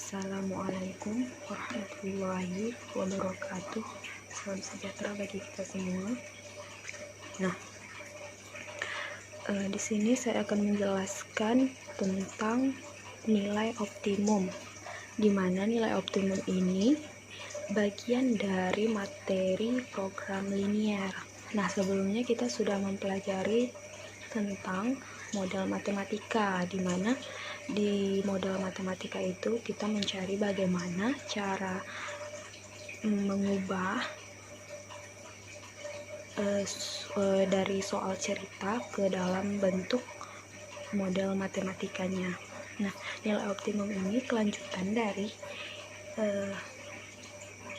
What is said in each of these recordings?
Assalamualaikum warahmatullahi wabarakatuh. Salam sejahtera bagi kita semua. Nah, di sini saya akan menjelaskan tentang nilai optimum, di mana nilai optimum ini bagian dari materi program linier. Nah, sebelumnya kita sudah mempelajari tentang model matematika, di mana di model matematika itu kita mencari bagaimana cara mengubah dari soal cerita ke dalam bentuk model matematikanya. Nah, nilai optimum ini kelanjutan dari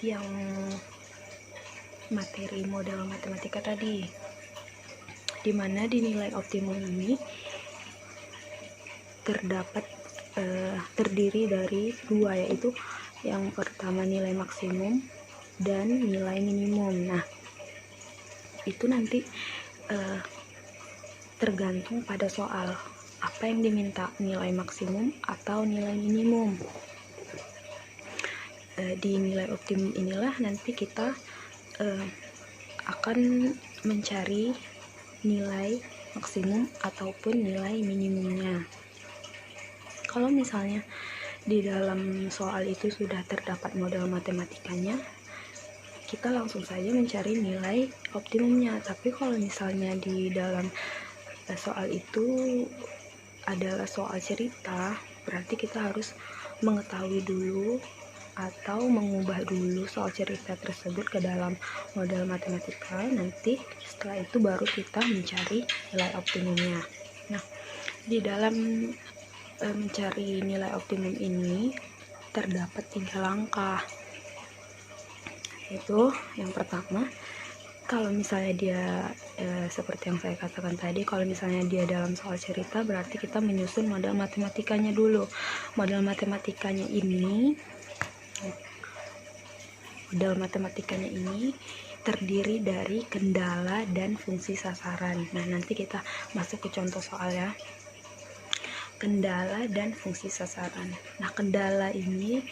yang materi model matematika tadi, dimana di nilai optimum ini terdiri dari dua, yaitu yang pertama nilai maksimum dan nilai minimum. Nah, itu nanti tergantung pada soal apa yang diminta, nilai maksimum atau nilai minimum. Di nilai optimum inilah nanti kita akan mencari nilai maksimum ataupun nilai minimumnya. Kalau misalnya di dalam soal itu sudah terdapat model matematikanya, kita langsung saja mencari nilai optimumnya. Tapi kalau misalnya di dalam soal itu adalah soal cerita, berarti kita harus mengetahui dulu atau mengubah dulu soal cerita tersebut ke dalam model matematika. Nanti setelah itu baru kita mencari nilai optimumnya. Nah, di dalam mencari nilai optimum ini terdapat 3 langkah, yaitu yang pertama, kalau misalnya dia seperti yang saya katakan tadi, kalau misalnya dia dalam soal cerita, berarti kita menyusun model matematikanya dulu. Model matematikanya ini terdiri dari kendala dan fungsi sasaran. Nah, nanti kita masuk ke contoh soal ya. Kendala dan fungsi sasaran. Nah, kendala ini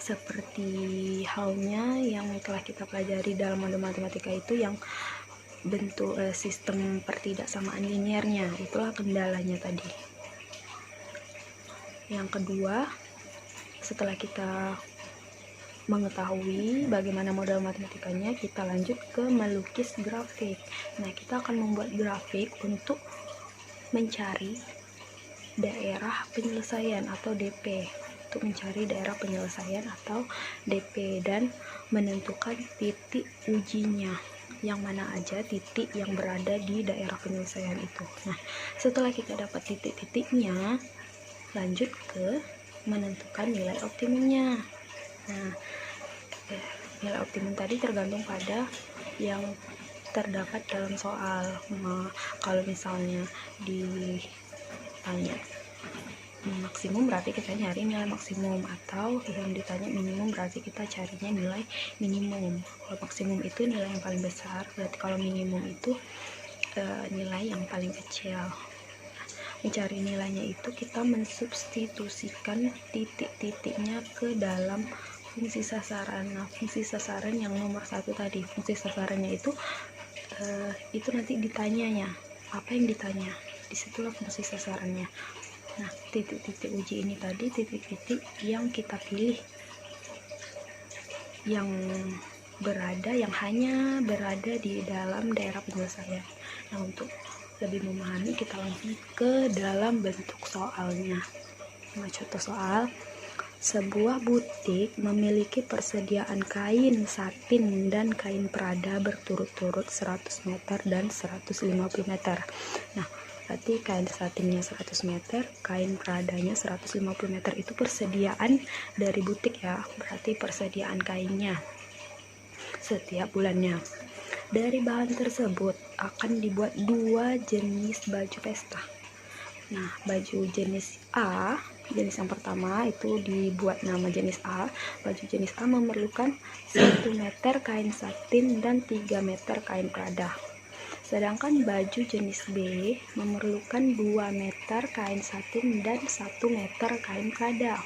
seperti halnya yang telah kita pelajari dalam model matematika itu, yang bentuk sistem pertidaksamaan liniernya, itulah kendalanya tadi. Yang kedua, setelah kita mengetahui bagaimana model matematikanya, kita lanjut ke melukis grafik. Nah, kita akan membuat grafik untuk mencari daerah penyelesaian atau DP, untuk mencari daerah penyelesaian atau DP dan menentukan titik ujinya, yang mana aja titik yang berada di daerah penyelesaian itu. Nah, setelah kita dapat titik-titiknya, lanjut ke menentukan nilai optimumnya. Nah, nilai optimum tadi tergantung pada yang terdapat dalam soal. Kalau misalnya ditanya maksimum, berarti kita nyari nilai maksimum, atau yang ditanya minimum, berarti kita carinya nilai minimum. Kalau maksimum itu nilai yang paling besar, berarti kalau minimum itu nilai yang paling kecil. Mencari nilainya itu kita mensubstitusikan titik-titiknya ke dalam fungsi sasaran. Nah, fungsi sasaran yang nomor 1 tadi, fungsi sasarannya itu nanti ditanyanya, apa yang ditanya, disitulah fungsi sasarannya. Nah, titik-titik uji ini tadi titik-titik yang kita pilih, yang hanya berada di dalam daerah penyelesaian. Nah, untuk lebih memahami, kita langsung ke dalam bentuk soalnya. Nah, contoh soal, sebuah butik memiliki persediaan kain satin dan kain prada berturut-turut 100 meter dan 150 meter. Nah, berarti kain satinnya 100 meter, kain pradanya 150 meter, itu persediaan dari butik ya, berarti persediaan kainnya setiap bulannya. Dari bahan tersebut akan dibuat 2 jenis baju pesta. Nah, baju jenis A, jenis yang pertama itu dibuat nama jenis A. Baju jenis A memerlukan 1 meter kain satin dan 3 meter kain prada. Sedangkan baju jenis B memerlukan 2 meter kain satin dan 1 meter kain prada.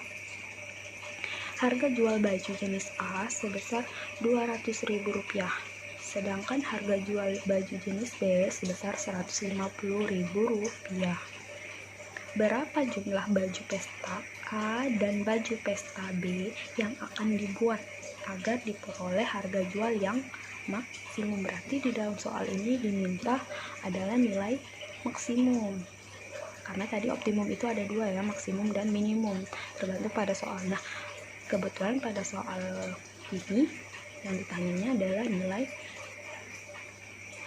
Harga jual baju jenis A sebesar Rp200.000, sedangkan harga jual baju jenis B sebesar Rp150.000. Berapa jumlah baju pesta A dan baju pesta B yang akan dibuat agar diperoleh harga jual yang maksimum? Berarti di dalam soal ini diminta adalah nilai maksimum, karena tadi optimum itu ada dua ya, maksimum dan minimum, tergantung pada soal. Nah, kebetulan pada soal ini yang ditanyanya adalah nilai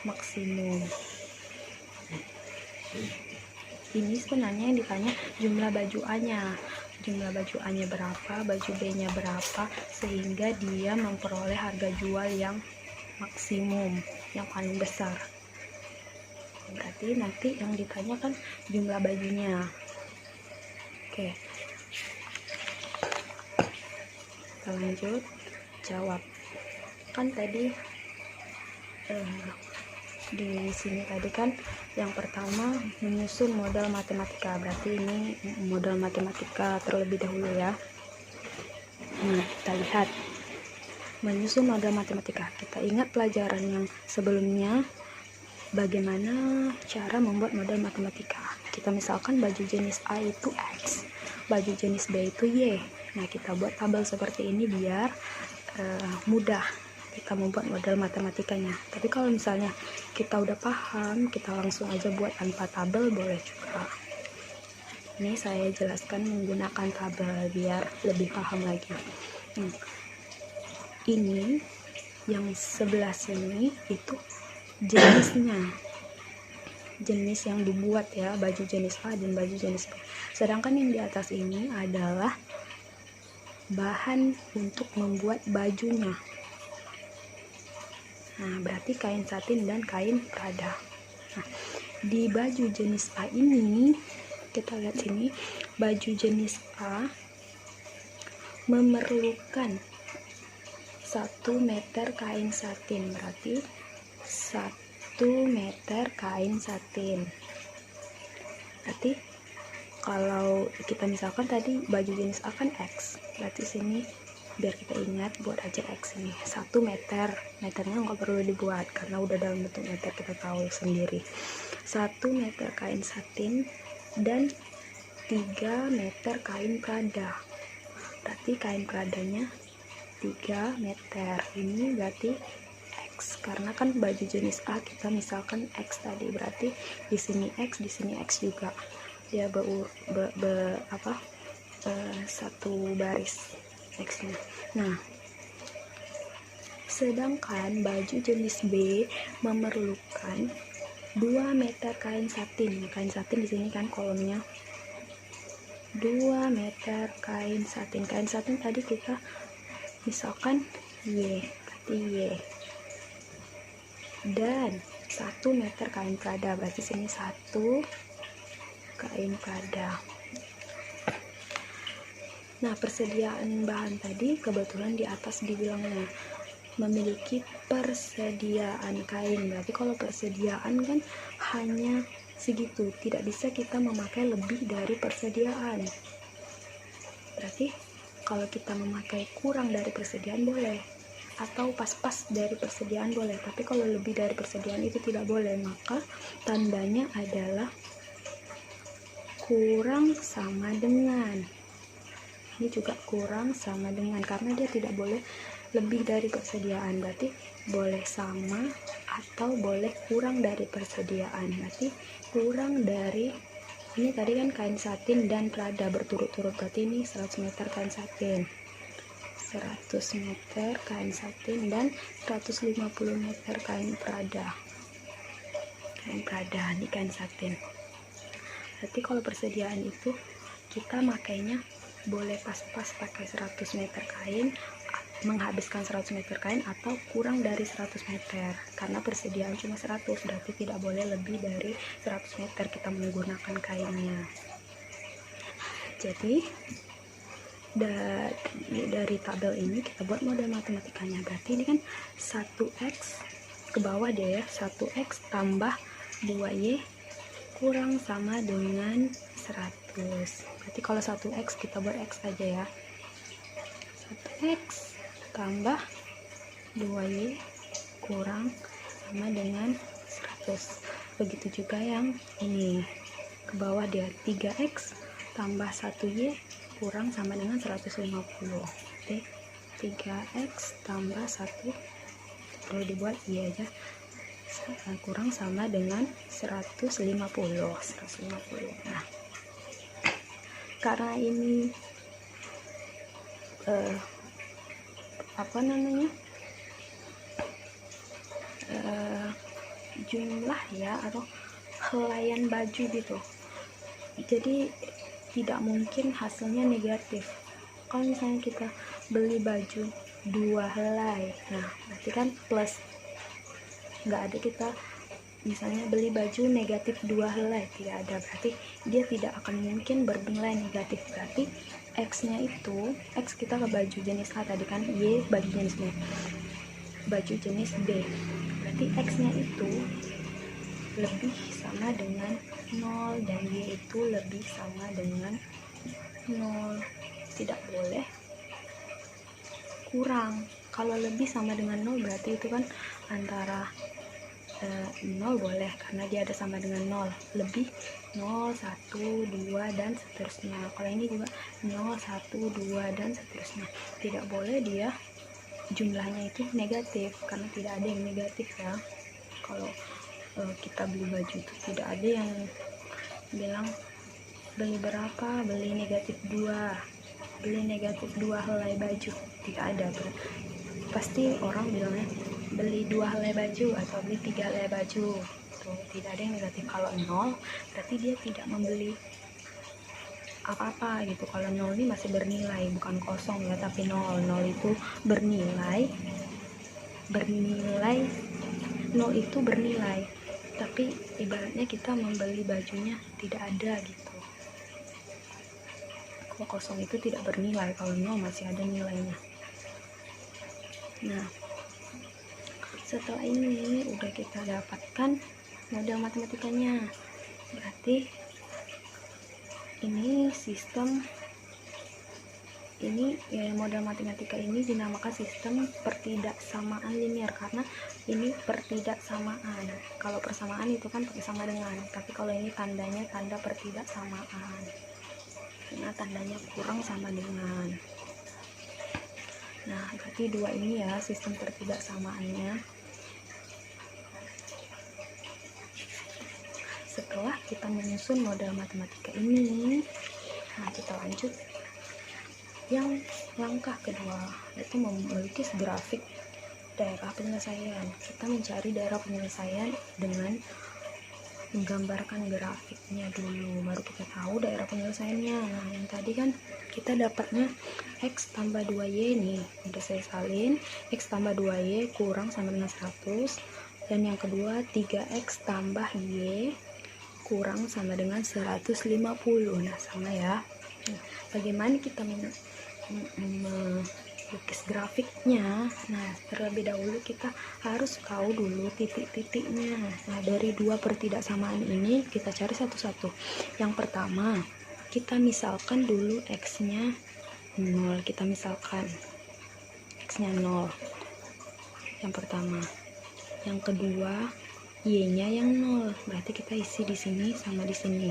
maksimum. Ini sebenarnya yang ditanya jumlah baju A-nya. Jumlah baju A-nya berapa, baju B-nya berapa, sehingga dia memperoleh harga jual yang maksimum, yang paling besar. Berarti nanti yang ditanya kan jumlah bajunya. Oke. Kita lanjut jawab. Kan tadi di sini tadi kan yang pertama menyusun modal matematika, berarti ini modal matematika terlebih dahulu ya. Nah, kita lihat menyusun modal matematika. Kita ingat pelajaran yang sebelumnya, bagaimana cara membuat modal matematika. Kita misalkan baju jenis A itu X, baju jenis B itu Y. Nah, kita buat tabel seperti ini biar mudah kita membuat modal matematikanya. Tapi kalau misalnya kita udah paham, kita langsung aja buat tanpa tabel boleh juga. Ini saya jelaskan menggunakan tabel biar lebih paham lagi. Ini yang sebelah sini itu jenisnya, jenis yang dibuat ya, baju jenis A dan baju jenis B. Sedangkan yang di atas ini adalah bahan untuk membuat bajunya. Nah, berarti kain satin dan kain prada. Nah, di baju jenis A ini, kita lihat sini, baju jenis A memerlukan 1 meter kain satin, berarti 1 meter kain satin. Berarti kalau kita misalkan tadi baju jenis A kan X, berarti sini biar kita ingat buat aja X ini 1 meter. Meternya nggak perlu dibuat karena udah dalam bentuk meter, kita tahu sendiri. 1 meter kain satin dan 3 meter kain prada, berarti kain pradanya 3 meter. Ini berarti X, karena kan baju jenis A kita misalkan X tadi, berarti di sini X, di sini X juga, dia satu baris X-nya. Nah, sedangkan baju jenis B memerlukan 2 meter kain satin. Kain satin di sini kan kolomnya 2 meter kain satin. Kain satin tadi kita misalkan Y, berarti Y. Dan 1 meter kain prada, berarti sini 1 kain prada. Nah, persediaan bahan tadi kebetulan di atas dibilangnya memiliki persediaan kain, berarti kalau persediaan kan hanya segitu, tidak bisa kita memakai lebih dari persediaan. Berarti kalau kita memakai kurang dari persediaan boleh, atau pas-pas dari persediaan boleh, tapi kalau lebih dari persediaan itu tidak boleh. Maka tandanya adalah kurang sama dengan. Ini juga kurang sama dengan, karena dia tidak boleh lebih dari persediaan, berarti boleh sama atau boleh kurang dari persediaan. Berarti kurang dari, ini tadi kan kain satin dan prada berturut-turut, berarti ini 100 meter kain satin, 100 meter kain satin dan 150 meter kain prada. Kain prada, ini kain satin. Berarti kalau persediaan itu kita makainya boleh pas-pas pakai 100 meter kain, menghabiskan 100 meter kain, atau kurang dari 100 meter, karena persediaan cuma 100, berarti tidak boleh lebih dari 100 meter kita menggunakan kainnya. Jadi dari tabel ini kita buat model matematikanya. Berarti ini kan 1x ke bawah dia ya, 1x tambah 2y kurang sama dengan 100. Berarti kalau 1x kita buat x aja ya, 1x tambah 2y kurang sama dengan 100. Begitu juga yang ini, ke bawah dia 3x tambah 1y kurang sama dengan 150. Oke, 3x tambah 1 kalau dibuat y aja kurang sama dengan 150. Nah, karena ini jumlah ya atau helaian baju gitu, jadi tidak mungkin hasilnya negatif. Kalau misalnya kita beli baju 2 helai, nah berarti kan plus, nggak ada kita misalnya beli baju negatif 2 helai, tidak ada, berarti dia tidak akan mungkin bernilai negatif. Berarti x nya itu, x kita ke baju jenis A tadi kan, y baju jenis B, baju jenis B, berarti x nya itu lebih sama dengan 0 dan y itu lebih sama dengan 0, tidak boleh kurang. Kalau lebih sama dengan 0 berarti itu kan antara 0 boleh karena dia ada sama dengan 0, lebih 0, 1, 2 dan seterusnya. Kalau ini juga 0, 1, 2 dan seterusnya. Tidak boleh dia jumlahnya itu negatif karena tidak ada yang negatif ya. Kalau kita beli baju itu tidak ada yang bilang beli berapa, beli negatif 2, beli negatif 2 helai baju, tidak ada. Pasti orang bilangnya beli 2 helai baju atau beli 3 helai baju. Tuh, tidak ada yang negatif. Kalau 0 berarti dia tidak membeli apa-apa gitu. Kalau 0 ini masih bernilai, bukan kosong ya, tapi 0 itu bernilai, 0 itu bernilai, tapi ibaratnya kita membeli bajunya tidak ada gitu. Kalau kosong itu tidak bernilai, kalau 0 masih ada nilainya. Nah, setelah ini udah kita dapatkan model matematikanya, berarti ini sistem ini model matematika ini dinamakan sistem pertidaksamaan linear karena ini pertidaksamaan. Kalau persamaan itu kan pakai sama dengan, tapi kalau ini tandanya tanda pertidaksamaan karena tandanya kurang sama dengan. Nah, berarti 2 ini ya sistem pertidaksamaannya. Setelah kita menyusun model matematika ini, nah kita lanjut yang langkah kedua, yaitu melukis grafik daerah penyelesaian. Kita mencari daerah penyelesaian dengan menggambarkan grafiknya dulu, baru kita tahu daerah penyelesaiannya. Nah, yang tadi kan kita dapatnya x tambah 2y nih, udah saya salin, x tambah 2y kurang sama dengan 100, dan yang kedua 3x tambah y kurang sama dengan 150. Nah, sama ya. Nah, bagaimana kita melukis grafiknya? Nah, terlebih dahulu kita harus tahu dulu titik-titiknya. Nah, dari 2 pertidaksamaan ini kita cari satu-satu. Yang pertama, kita misalkan dulu x nya 0, kita misalkan x nya 0 yang pertama. Yang kedua, y nya yang 0, berarti kita isi di sini sama di sini.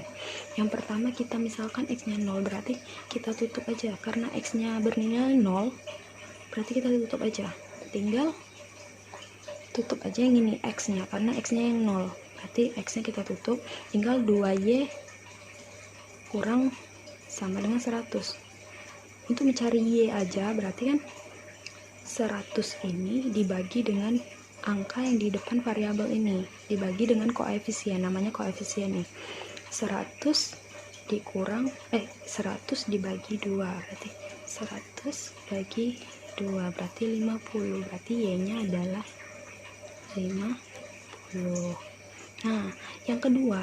Yang pertama kita misalkan x nya 0, berarti kita tutup aja karena x nya bernilai 0, berarti kita tutup aja, tinggal tutup aja yang ini x nya karena x nya yang 0, berarti x nya kita tutup, tinggal 2y kurang sama dengan 100. Untuk mencari y aja berarti kan 100 ini dibagi dengan angka yang di depan variabel ini, dibagi dengan koefisien, namanya koefisien nih. 100 dikurang 100 dibagi 2, berarti 100 bagi 2 berarti 50, berarti y nya adalah 50. Nah, yang kedua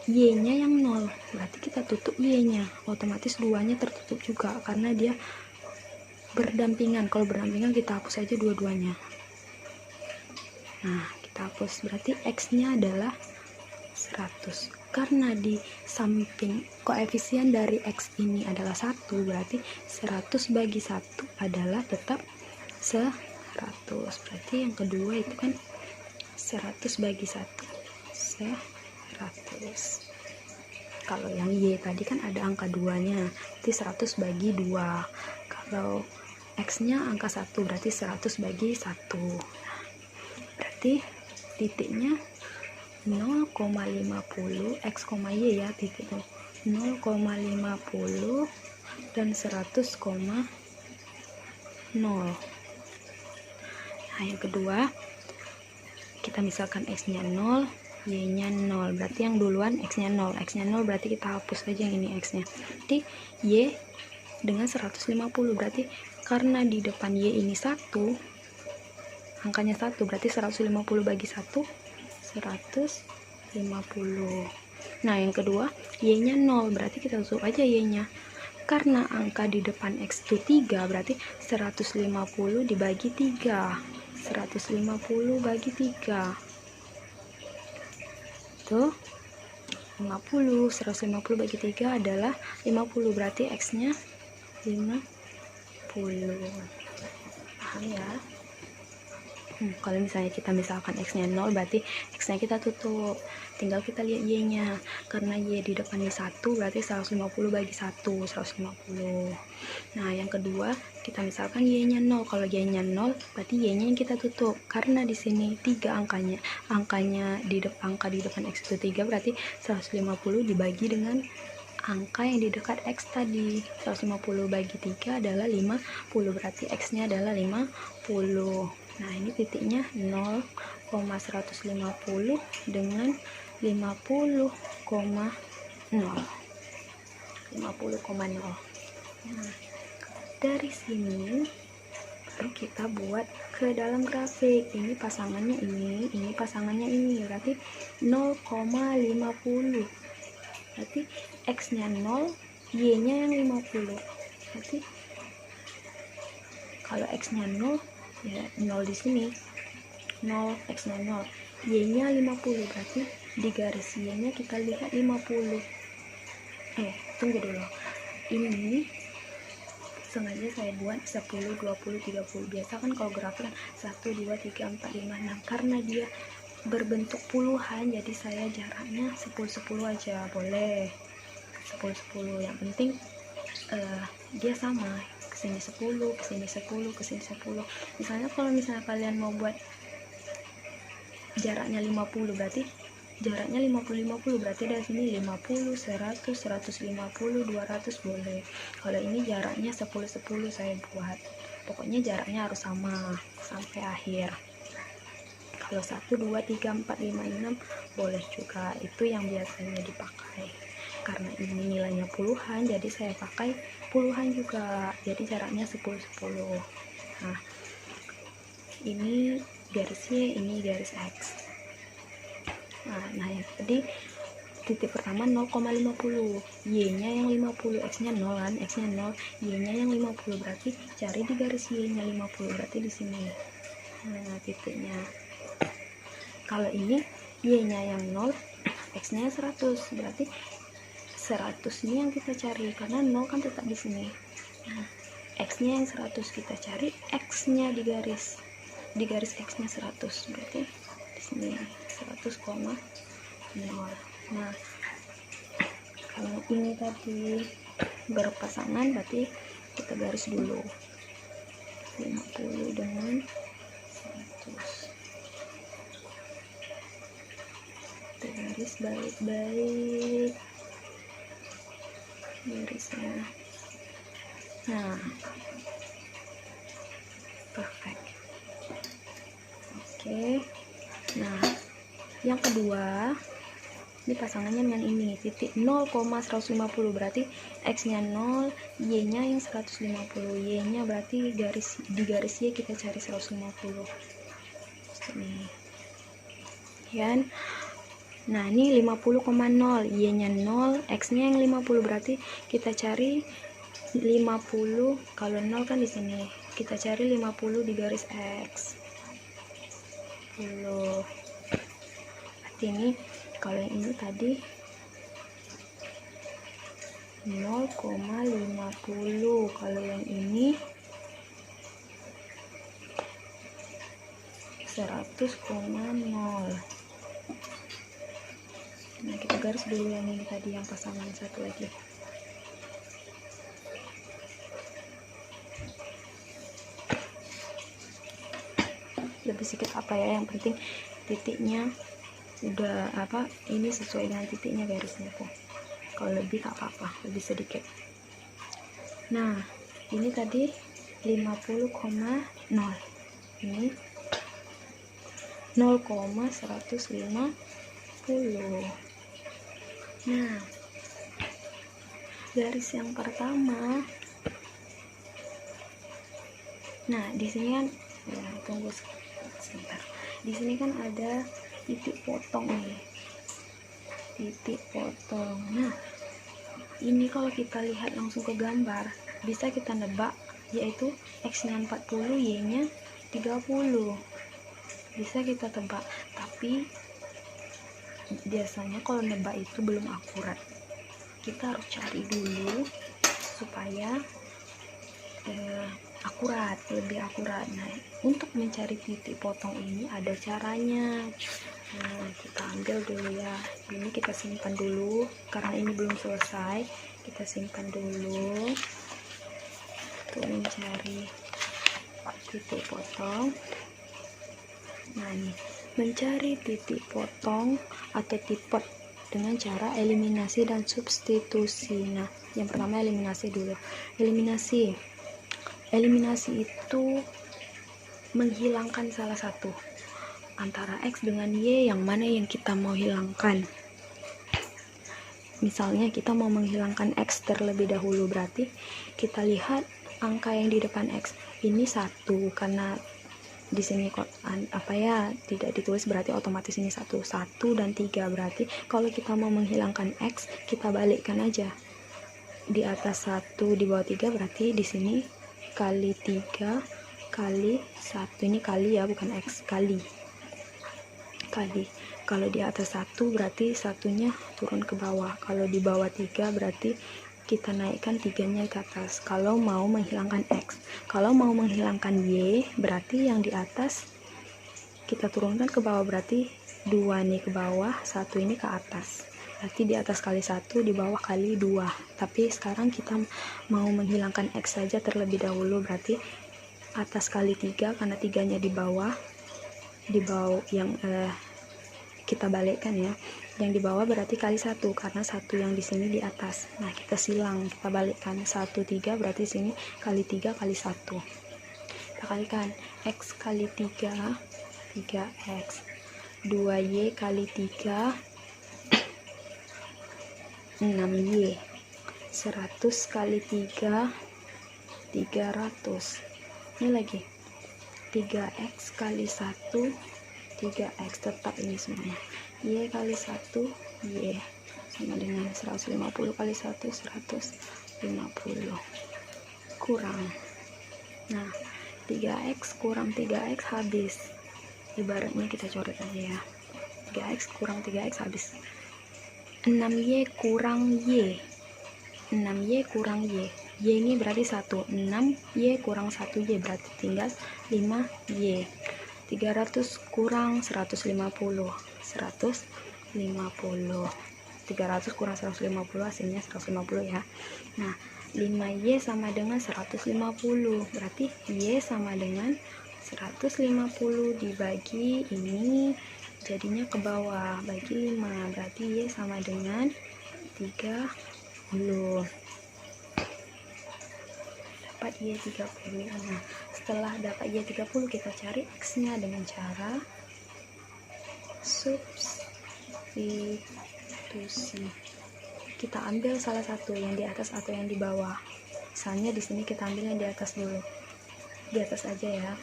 y nya yang 0, berarti kita tutup y nya, otomatis 2 nya tertutup juga karena dia berdampingan. Kalau berdampingan kita hapus aja dua-duanya. Nah, kita hapus, berarti x nya adalah 100 karena di samping koefisien dari X ini adalah 1, berarti 100 bagi 1 adalah tetap 100. Berarti yang kedua itu kan 100 bagi 1 100. Kalau yang Y tadi kan ada angka 2-nya, berarti 100 bagi 2. Kalau X-nya angka 1, berarti 100 bagi 1. Berarti titiknya 0,50 X, Y ya, titiknya 0,50 dan 100,0. Nah, yang kedua kita misalkan X-nya 0, Y-nya 0, berarti yang duluan X-nya 0. X-nya 0 berarti kita hapus aja yang ini X-nya. Jadi Y dengan 150, berarti karena di depan Y ini 1, angkanya 1, berarti 150 bagi 1 150. Nah, yang kedua Y-nya 0, berarti kita tutup aja Y-nya. Karena angka di depan X itu 3, berarti 150 dibagi 3. 150 bagi 3 itu 50. 150 bagi 3 adalah 50, berarti X-nya 50. Paham ya? Kalau misalnya kita misalkan X-nya 0, berarti X-nya kita tutup, tinggal kita lihat Y-nya. Karena Y di depannya 1, berarti 150 bagi 1 150. Nah, yang kedua kita misalkan Y-nya 0. Kalau Y-nya 0, berarti Y-nya yang kita tutup. Karena di sini 3 angkanya. Angkanya angka di depan X itu 3, berarti 150 dibagi dengan angka yang di dekat X tadi. 150 bagi 3 adalah 50, berarti X-nya adalah 50. Nah, ini titiknya 0,150 dengan 50,0. 50,0. Nah, dari sini baru kita buat ke dalam grafik. Ini pasangannya ini pasangannya ini, berarti 0,50. Berarti X-nya 0, Y-nya yang 50. Berarti kalau X-nya 0, ya 0 di sini 0, X-nya 0, Y-nya 50, berarti di garis Y-nya kita lihat 50. Tunggu dulu, ini sengaja saya buat 10, 20, 30. Biasa kan kalau grafik kan 1, 2, 3, 4, 5, 6, karena dia berbentuk puluhan, jadi saya jaraknya 10, 10 aja boleh. 10, 10, yang penting dia sama, kesini 10, kesini 10, kesini 10. Misalnya kalau misalnya kalian mau buat jaraknya 50, berarti jaraknya 50, 50, berarti dari sini 50, 100, 150, 200 boleh. Kalau ini jaraknya 10, 10 saya buat, pokoknya jaraknya harus sama sampai akhir. Kalau 1, 2, 3, 4, 5, 6 boleh juga, itu yang biasanya dipakai. Karena ini nilainya puluhan, jadi saya pakai puluhan juga, jadi jaraknya 10, 10. Nah, ini garis Y, ini garis X. Nah, yang tadi titik pertama 0,50, Y-nya yang 50, X-nya 0 kan, X-nya 0, Y-nya yang 50, berarti cari di garis Y-nya 50, berarti di sini. Nah, titiknya. Kalau ini Y-nya yang 0, X-nya 100, berarti 100 ini yang kita cari, karena 0 kan tetap di sini. Nah, X-nya yang 100 kita cari, X-nya di garis X-nya 100, berarti di sini 100,0. Nah, kalau ini tadi berpasangan, berarti kita garis dulu 50 dengan 100. Kita garis baik-baik garisnya. Nah, perfect. Oke. Nah, yang kedua, ini pasangannya dengan ini, titik 0,150, berarti X-nya 0, Y-nya yang 150. Y-nya berarti di garis Y kita cari 150. Ini. Ya. Nah, ini 50,0, Y-nya 0, X-nya yang 50, berarti kita cari 50. Kalau 0 kan di sini, kita cari 50 di garis X. 10. Berarti ini, kalau yang ini tadi 0,50. Kalau yang ini 100,0. Nah, kita garis dulu yang ini tadi, yang pasangan satu lagi. Lebih sedikit apa ya, yang penting titiknya udah apa, ini sesuai dengan titiknya garisnya tuh. Kalau lebih tak apa-apa, lebih sedikit. Nah, ini tadi 50,0, ini 0,150. Nah, garis yang pertama, nah di sini kan ya, tunggu sebentar, di sini kan ada titik potong nih, titik potong. Nah, ini kalau kita lihat langsung ke gambar bisa kita nebak, yaitu X nya 40, Y nya 30, bisa kita tebak. Tapi biasanya kalau nebak itu belum akurat, kita harus cari dulu supaya akurat, lebih akurat. Nah, untuk mencari titik potong ini ada caranya. Nah, kita ambil dulu ya, ini kita simpan dulu karena ini belum selesai, kita simpan dulu untuk mencari titik potong. Nah, ini mencari titik potong atau tipot dengan cara eliminasi dan substitusi. Nah, yang pertama eliminasi dulu. Eliminasi itu menghilangkan salah satu antara X dengan Y, yang mana yang kita mau hilangkan. Misalnya kita mau menghilangkan X terlebih dahulu, berarti kita lihat angka yang di depan X ini 1, karena di sini kok apa ya, tidak ditulis, berarti otomatis ini 1 dan 3. Berarti kalau kita mau menghilangkan X, kita balikkan aja, di atas 1 di bawah 3, berarti di sini kali 3 kali 1, ini kali ya, bukan X, kali. Kalau di atas 1 berarti satunya turun ke bawah, kalau di bawah 3 berarti kita naikkan 3-nya ke atas kalau mau menghilangkan X. Kalau mau menghilangkan Y, berarti yang di atas kita turunkan ke bawah, berarti 2 nih ke bawah, 1 ini ke atas, berarti di atas kali 1, di bawah kali 2. Tapi sekarang kita mau menghilangkan X saja terlebih dahulu, berarti atas kali 3, karena 3-nya di bawah yang kita balikkan ya, yang di bawah berarti kali 1, karena 1 yang di sini di atas. Nah, kita silang, kita balikkan 1, 3, berarti sini kali 3 kali 1. Kita kalikan X kali 3, 3X, 2Y kali 3, 6Y, 100 kali 3, 300. Ini lagi 3X kali 1, 3X, tetap ini semuanya. Y kali 1, Y sama dengan 150 kali 1, 150. Kurang. Nah, 3X kurang 3X habis. Ibaratnya kita coret aja ya. 3X kurang 3X habis. 6Y kurang Y. 6Y kurang Y. Y ini berarti 1, 6Y kurang 1Y berarti tinggal 5Y. 300 kurang 150, 150. 300 kurang 150 hasilnya 150 ya. Nah, 5Y sama dengan 150, berarti Y sama dengan 150 dibagi ini jadinya ke bawah, bagi 5, berarti Y sama dengan 30. Dapat Y 30. Nah, setelah dapat Y 30, kita cari X nya dengan cara substitusi. Kita ambil salah satu, yang di atas atau yang di bawah. Misalnya di sini kita ambil yang di atas dulu, di atas aja ya,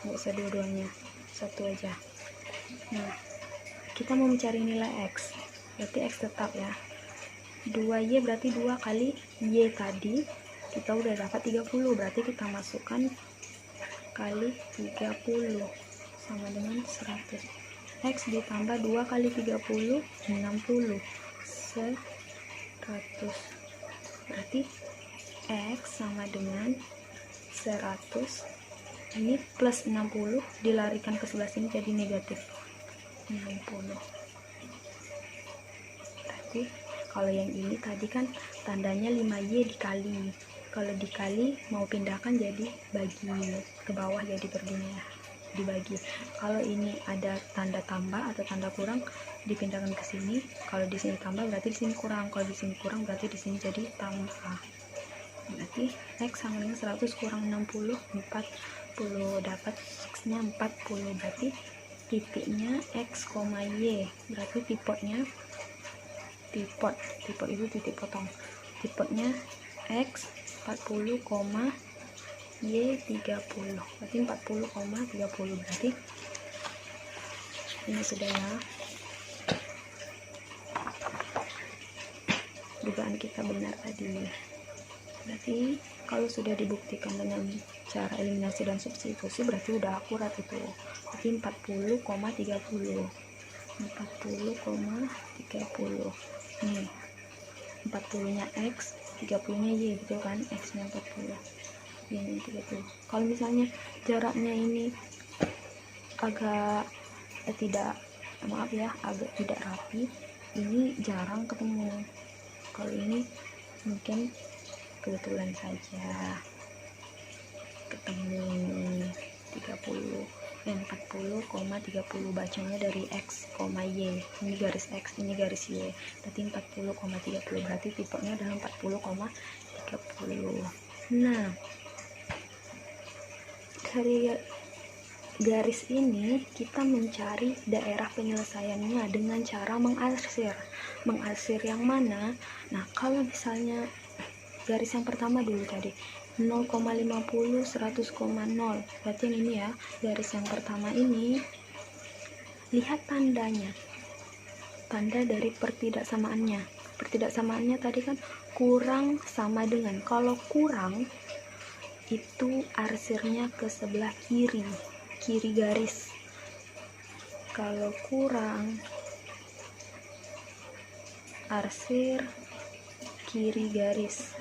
nggak usah dua-duanya, satu aja. Nah, kita mau mencari nilai X, berarti X tetap ya, 2Y berarti 2 kali Y tadi kita udah dapat 30, berarti kita masukkan kali 30 sama dengan 100. X ditambah 2 kali 30, 60, 100. berarti X sama dengan 100, ini plus 60 dilarikan ke sebelah sini jadi negatif 60. Berarti kalau yang ini tadi kan tandanya 5Y dikali, kalau dikali mau pindahkan jadi bagi ke bawah, jadi berdini ya, dibagi. Kalau ini ada tanda tambah atau tanda kurang dipindahkan ke sini, kalau di sini tambah berarti di sini kurang, kalau di sini kurang berarti di sini jadi tambah. Berarti X sama dengan 100 kurang 60, 40, dapat X nya 40. Berarti titiknya X, Y, berarti tipotnya tipot itu titik potong, tipotnya X 40, Y 30, berarti 40,30. berarti ini sudah ya, dugaan kita benar tadi. Berarti kalau sudah dibuktikan dengan cara eliminasi dan substitusi berarti udah akurat itu. Berarti 40,30, 40,30. Nih 40 nya X, 30 nya Y, betul kan? X nya 40, Y nya 30. Kalau misalnya jaraknya ini agak agak tidak rapi, ini jarang ketemu. Kalau ini mungkin kebetulan saja ketemu 40,30, bacanya dari X, Y, ini garis X, ini garis Y, berarti 40,30, berarti tipenya adalah 40,30. Nah, dari garis ini kita mencari daerah penyelesaiannya dengan cara mengarsir yang mana. Nah, kalau misalnya garis yang pertama dulu tadi 0,50, 100,0, berarti ini ya, garis yang pertama ini, lihat tandanya, tanda dari pertidaksamaannya tadi kan kurang sama dengan, kalau kurang itu arsirnya ke sebelah kiri garis, kalau kurang arsir kiri garis.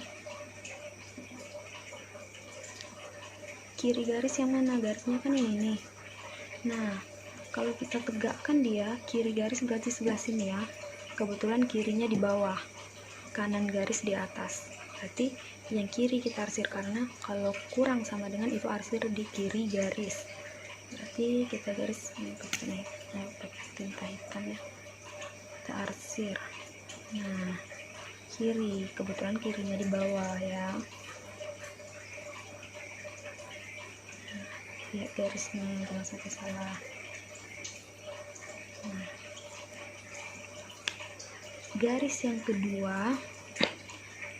Kiri garis yang mana? Garisnya kan ini nih. Nah, kalau kita tegakkan dia kiri garis berarti sebelah sini ya, kebetulan kirinya di bawah, kanan garis di atas, berarti yang kiri kita arsir, karena kalau kurang sama dengan itu arsir di kiri garis. Berarti kita garis pakai tinta hitam ya, kita arsir. Nah, kiri, kebetulan kirinya di bawah ya. Lihat garisnya, jangan sampai salah. Nah, garis yang kedua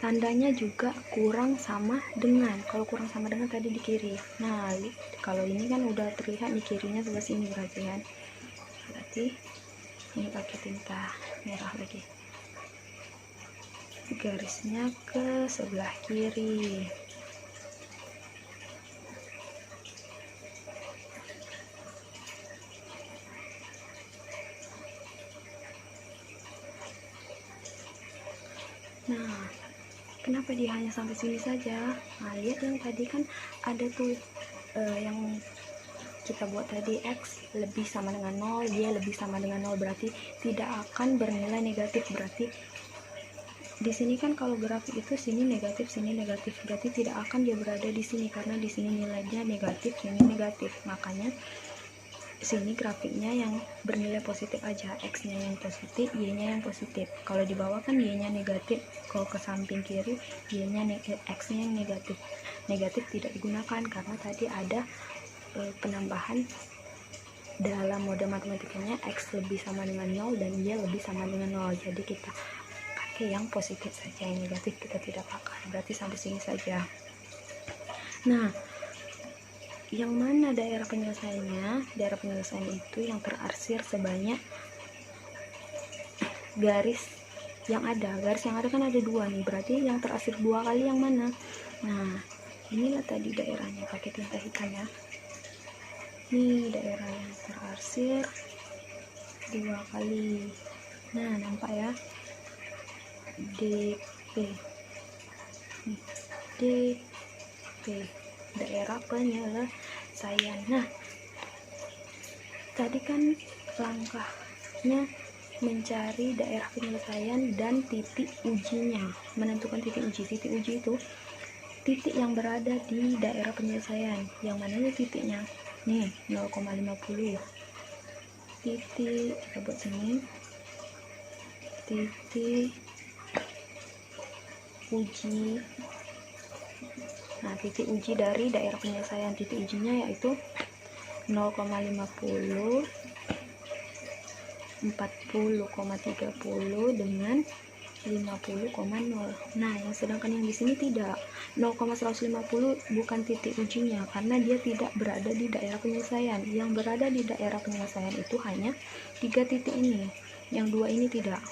tandanya juga kurang sama dengan, kalau kurang sama dengan tadi di kiri. Nah, kalau ini kan udah terlihat nih kirinya sebelah sini, berarti ini pakai tinta merah lagi, garisnya ke sebelah kiri. Nah, kenapa dia hanya sampai sini saja? Nah, lihat yang tadi kan ada tuh yang kita buat tadi, X lebih sama dengan 0, Y lebih sama dengan 0, berarti tidak akan bernilai negatif. Berarti di sini kan kalau grafik itu sini negatif, berarti tidak akan dia berada di sini karena di sini nilainya negatif, sini negatif. Makanya sini grafiknya yang bernilai positif aja, X nya yang positif, Y nya yang positif. Kalau di bawah kan Y nya negatif, kalau ke samping kiri Y nya X nya yang negatif tidak digunakan karena tadi ada penambahan dalam mode matematikanya, X lebih sama dengan 0 dan Y lebih sama dengan 0, jadi kita pakai yang positif saja, yang negatif kita tidak pakai. Berarti sampai sini saja. Nah, yang mana daerah penyelesaiannya? Daerah penyelesaian itu yang terarsir sebanyak garis yang ada. Garis yang ada kan ada dua nih, berarti yang terarsir dua kali yang mana? Nah, inilah tadi daerahnya, pakai tinta hitam ya. Ini daerah yang terarsir dua kali. Nah, nampak ya, DP. nih, DP, daerah penyelesaian. Nah, tadi kan langkahnya mencari daerah penyelesaian dan titik ujinya, menentukan titik uji. Titik uji itu titik yang berada di daerah penyelesaian, yang mananya titiknya nih 0,50. Titik, kita buat sini, titik uji. Nah, titik uji dari daerah penyelesaian, titik ujinya yaitu 0,50, 40,30 dengan 50,0. Nah, yang sedangkan yang di sini tidak, 0,150 bukan titik ujinya karena dia tidak berada di daerah penyelesaian. Yang berada di daerah penyelesaian itu hanya 3 titik ini. Yang 2 ini tidak.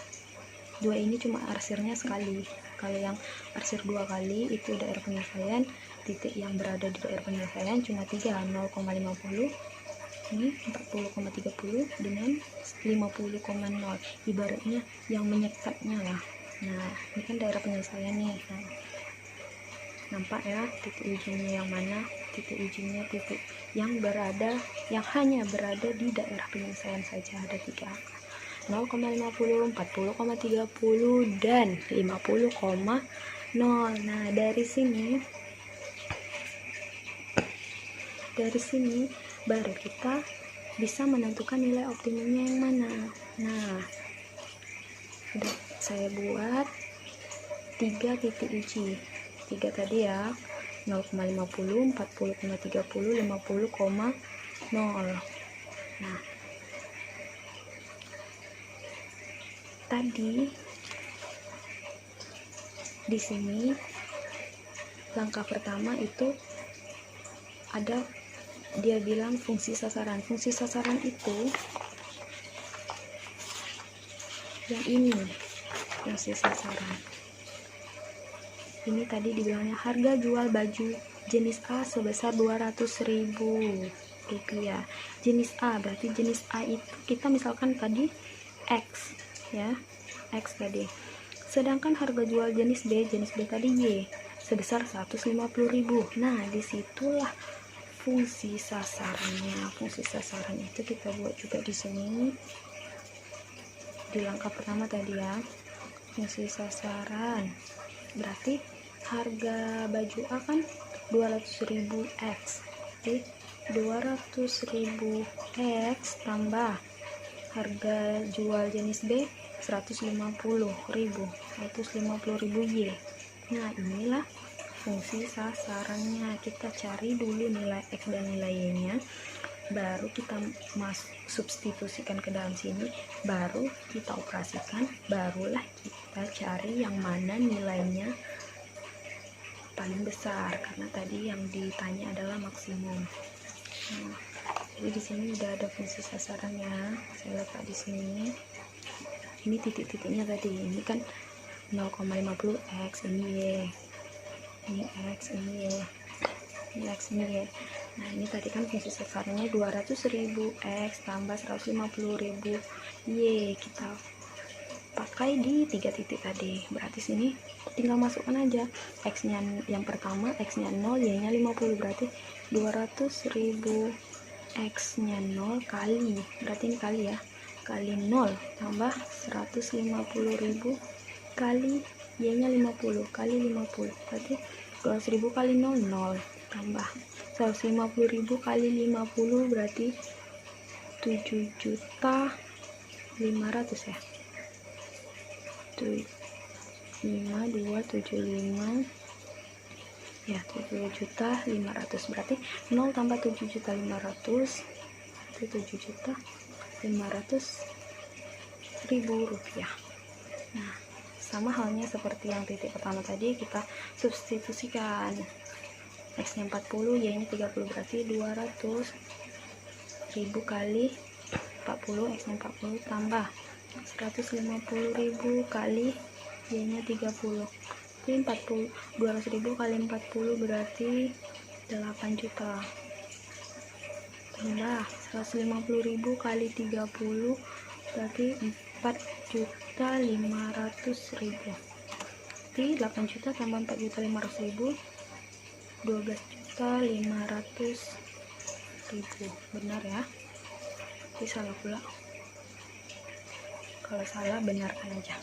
2 ini cuma arsirnya sekali. Kalau yang arsir 2 kali itu daerah penyelesaian, titik yang berada di daerah penyelesaian cuma 3, 0,50, ini 40,30 dengan 50,0, ibaratnya yang menyekatnya lah. Nah, ini kan daerah penyelesaian nih. Nah, nampak ya titik ujinya yang mana? Titik ujinya titik yang berada, yang hanya berada di daerah penyelesaian saja, ada 3 angka, 0,50, 40,30 dan 50,0. Nah, dari sini baru kita bisa menentukan nilai optimumnya yang mana. Nah, udah saya buat 3 titik uji, 3 tadi ya, 0,50, 40,30, 50,0. Nah, tadi di sini langkah pertama itu ada, dia bilang fungsi sasaran. Fungsi sasaran itu yang ini, fungsi sasaran ini tadi dibilangnya harga jual baju jenis A sebesar 200.000 rupiah. Jenis A berarti jenis A itu kita misalkan tadi X ya, X tadi, sedangkan harga jual jenis B tadi Y sebesar 150.000. Nah, disitulah fungsi sasarannya. Fungsi sasaran itu kita buat juga di sini di langkah pertama tadi ya. Fungsi sasaran berarti harga baju A kan 200.000 X, jadi 200.000 X tambah harga jual jenis B 150.000 Y. Nah, inilah fungsi sasarannya. Kita cari dulu nilai X dan nilai Y-nya, baru kita substitusikan ke dalam sini, baru kita operasikan, barulah kita cari yang mana nilainya paling besar, karena tadi yang ditanya adalah maksimum. Nah, jadi di sini udah ada fungsi sasarannya, saya letak di sini. Ini titik-titiknya tadi, ini kan 0,50 X, ini Y, ini X, ini Y, ini X, ini Y. Nah, ini tadi kan fungsi sasarannya 200.000 X tambah 150.000 Y, kita pakai di 3 titik tadi. Berarti sini tinggal masukkan aja X nya yang pertama, X nya 0, Y nya 50, berarti 200.000 X nya 0 kali, berarti ini kali ya, kali 0 tambah 150.000 kali Y nya 50 kali 50, berarti 200.000 kali 0, 0 tambah 150.000 kali 50, berarti 7.500.000 ya, 5275 ya, 7.500.000, berarti 0 tambah 7.500.000 itu 7.500.000 rupiah. Nah, sama halnya seperti yang titik pertama tadi, kita substitusikan X nya 40, Y nya 30, berarti 200.000 kali 40, X nya 40 tambah 150.000 kali Y nya 30, jadi 200.000 kali 40 berarti 8 juta, tambah 150.000 kali 30 berarti 4.500.000. berarti 8 juta tambah 4.500.000 12.500.000. Benar ya? Ini salah pula. Kalau salah benarkan aja.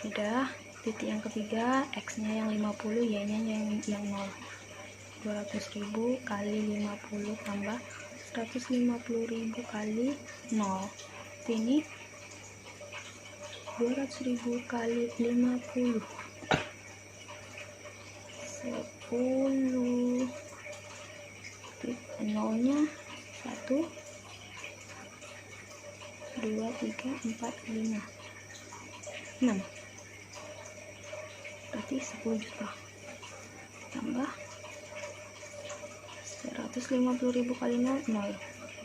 Udah. Titik yang ketiga, X nya yang 50, Y nya yang 0. 200.000 kali 50 tambah 150.000 kali 0. Ini 200.000 kali 50, 10. Nolnya 1 2 3 4 5 6, berarti 10 juta tambah 150.000 kali 0,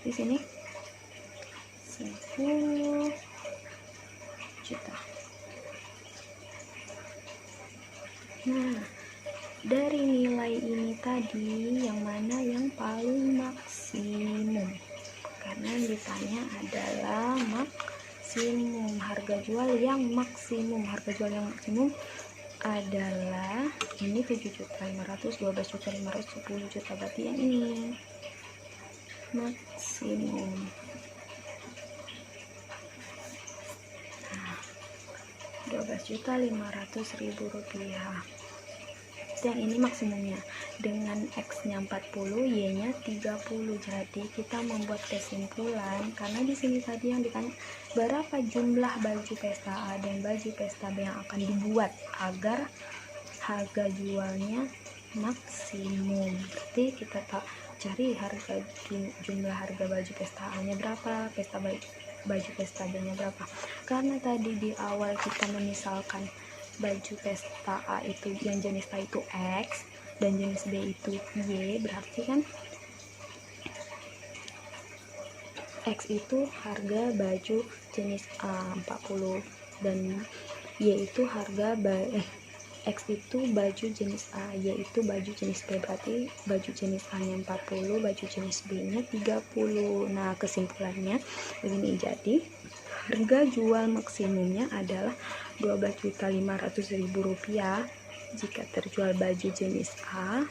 di sini 10 juta. Nah, dari nilai ini tadi yang mana yang paling maksimum? Karena yang ditanya adalah maksimum, harga jual yang maksimum. Harga jual yang maksimum adalah ini 7.500.000, 12.500.000, 10 juta, berarti yang ini maksimum. Nah, 12.500.000 rupiah. Yang ini maksimumnya dengan X nya 40, Y nya 30. Jadi kita membuat kesimpulan, karena di sini tadi yang ditanya berapa jumlah baju pesta A dan baju pesta B yang akan dibuat agar harga jualnya maksimum. Berarti kita cari jumlah harga baju pesta A nya berapa, baju pesta B nya berapa. Karena tadi di awal kita memisalkan baju pesta A itu yang jenis A itu X dan jenis B itu Y, berarti kan X itu harga baju jenis A 40 dan Y itu harga X itu baju jenis A, Y itu baju jenis B, berarti baju jenis A nya 40, baju jenis B nya 30. Nah, kesimpulannya begini, jadi harga jual maksimumnya adalah 12.500.000 rupiah jika terjual baju jenis A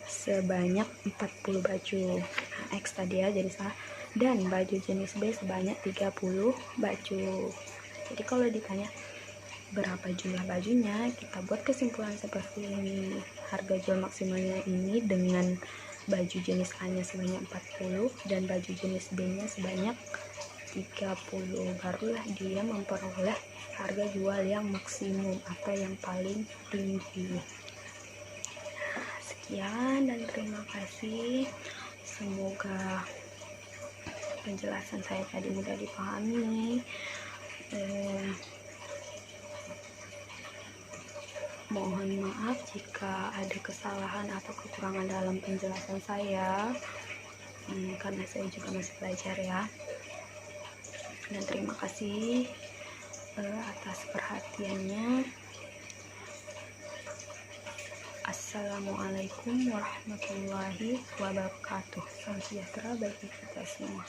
sebanyak 40 baju. Nah, X tadi ya jenis A, dan baju jenis B sebanyak 30 baju. Jadi kalau ditanya berapa jumlah bajunya, kita buat kesimpulan seperti ini. Harga jual maksimalnya ini dengan baju jenis A nya sebanyak 40 dan baju jenis B nya sebanyak 30, barulah dia memperoleh harga jual yang maksimum atau yang paling tinggi. Sekian dan terima kasih. Semoga penjelasan saya tadi mudah dipahami. Mohon maaf jika ada kesalahan atau kekurangan dalam penjelasan saya, karena saya juga masih belajar ya. Dan terima kasih atas perhatiannya. Assalamualaikum warahmatullahi wabarakatuh. Salam sejahtera bagi kita semua.